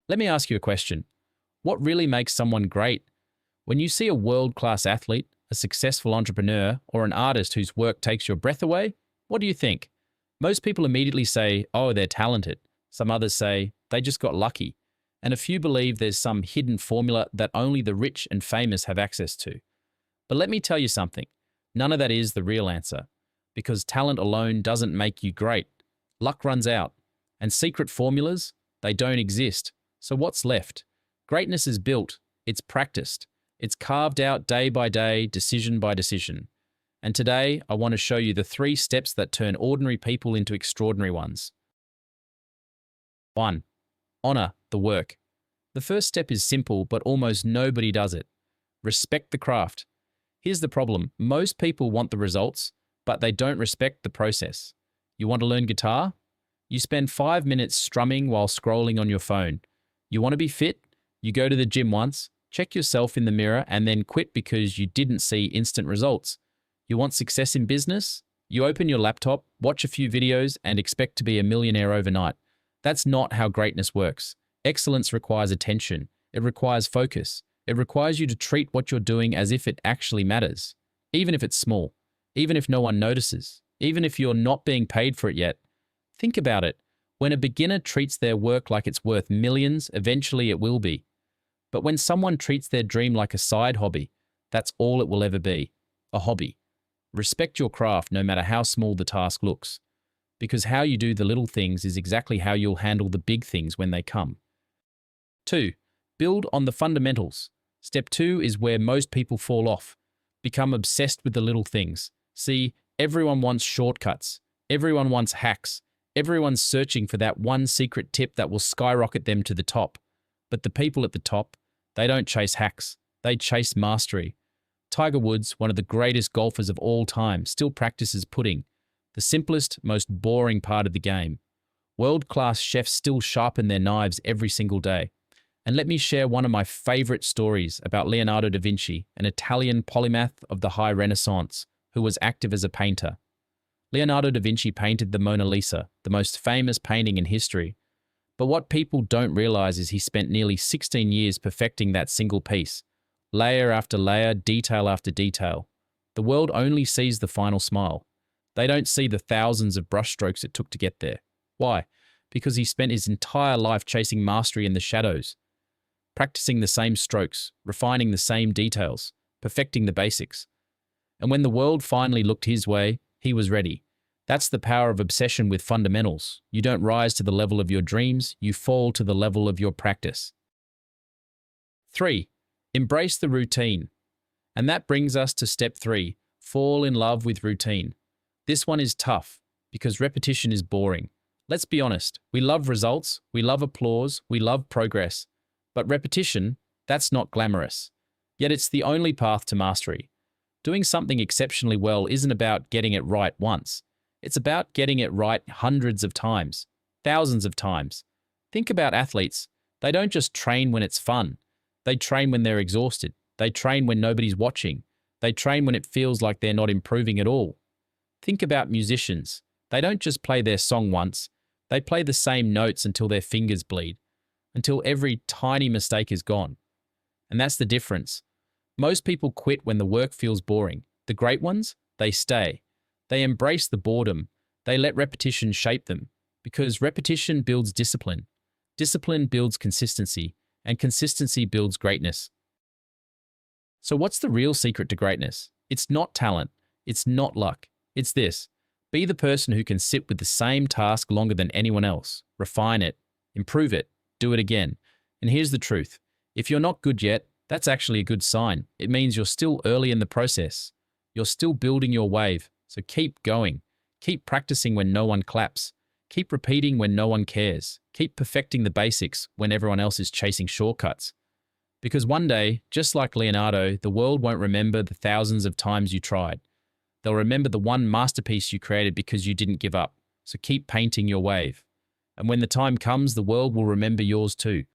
Let me ask you a question. What really makes someone great? When you see a world-class athlete, a successful entrepreneur, or an artist whose work takes your breath away, what do you think? Most people immediately say, oh, they're talented. Some others say, they just got lucky. And a few believe there's some hidden formula that only the rich and famous have access to. But let me tell you something. None of that is the real answer. Because talent alone doesn't make you great. Luck runs out. And secret formulas, they don't exist. So what's left? Greatness is built. It's practiced. It's carved out day by day, decision by decision. And today, I want to show you the 3 steps that turn ordinary people into extraordinary ones. 1. Honor the work. The first step is simple, but almost nobody does it. Respect the craft. Here's the problem. Most people want the results, but they don't respect the process. You want to learn guitar? You spend 5 minutes strumming while scrolling on your phone. You want to be fit? You go to the gym once, check yourself in the mirror, and then quit because you didn't see instant results. You want success in business? You open your laptop, watch a few videos, and expect to be a millionaire overnight. That's not how greatness works. Excellence requires attention. It requires focus. It requires you to treat what you're doing as if it actually matters. Even if it's small. Even if no one notices. Even if you're not being paid for it yet. Think about it. When a beginner treats their work like it's worth millions, eventually it will be. But when someone treats their dream like a side hobby, that's all it will ever be. A hobby. Respect your craft no matter how small the task looks. Because how you do the little things is exactly how you'll handle the big things when they come. 2. Build on the fundamentals. Step 2 is where most people fall off. Become obsessed with the little things. See, everyone wants shortcuts. Everyone wants hacks. Everyone's searching for that one secret tip that will skyrocket them to the top. But the people at the top, they don't chase hacks. They chase mastery. Tiger Woods, one of the greatest golfers of all time, still practices putting, the simplest, most boring part of the game. World-class chefs still sharpen their knives every single day. And let me share one of my favorite stories about Leonardo da Vinci, an Italian polymath of the High Renaissance, who was active as a painter. Leonardo da Vinci painted the Mona Lisa, the most famous painting in history. But what people don't realize is he spent nearly 16 years perfecting that single piece. Layer after layer, detail after detail. The world only sees the final smile. They don't see the thousands of brushstrokes it took to get there. Why? Because he spent his entire life chasing mastery in the shadows, practicing the same strokes, refining the same details, perfecting the basics. And when the world finally looked his way, he was ready. That's the power of obsession with fundamentals. You don't rise to the level of your dreams, you fall to the level of your practice. 3. Embrace the routine. And that brings us to step 3, fall in love with routine. This one is tough because repetition is boring. Let's be honest, we love results, we love applause, we love progress. But repetition, that's not glamorous. Yet it's the only path to mastery. Doing something exceptionally well isn't about getting it right once. It's about getting it right hundreds of times, thousands of times. Think about athletes. They don't just train when it's fun. They train when they're exhausted. They train when nobody's watching. They train when it feels like they're not improving at all. Think about musicians. They don't just play their song once. They play the same notes until their fingers bleed, until every tiny mistake is gone. And that's the difference. Most people quit when the work feels boring. The great ones, they stay. They embrace the boredom. They let repetition shape them. Because repetition builds discipline. Discipline builds consistency. And consistency builds greatness. So what's the real secret to greatness? It's not talent. It's not luck. It's this. Be the person who can sit with the same task longer than anyone else. Refine it. Improve it. Do it again. And here's the truth. If you're not good yet, that's actually a good sign. It means you're still early in the process. You're still building your wave. So keep going. Keep practicing when no one claps. Keep repeating when no one cares. Keep perfecting the basics when everyone else is chasing shortcuts. Because one day, just like Leonardo, the world won't remember the thousands of times you tried. They'll remember the one masterpiece you created because you didn't give up. So keep painting your wave. And when the time comes, the world will remember yours too.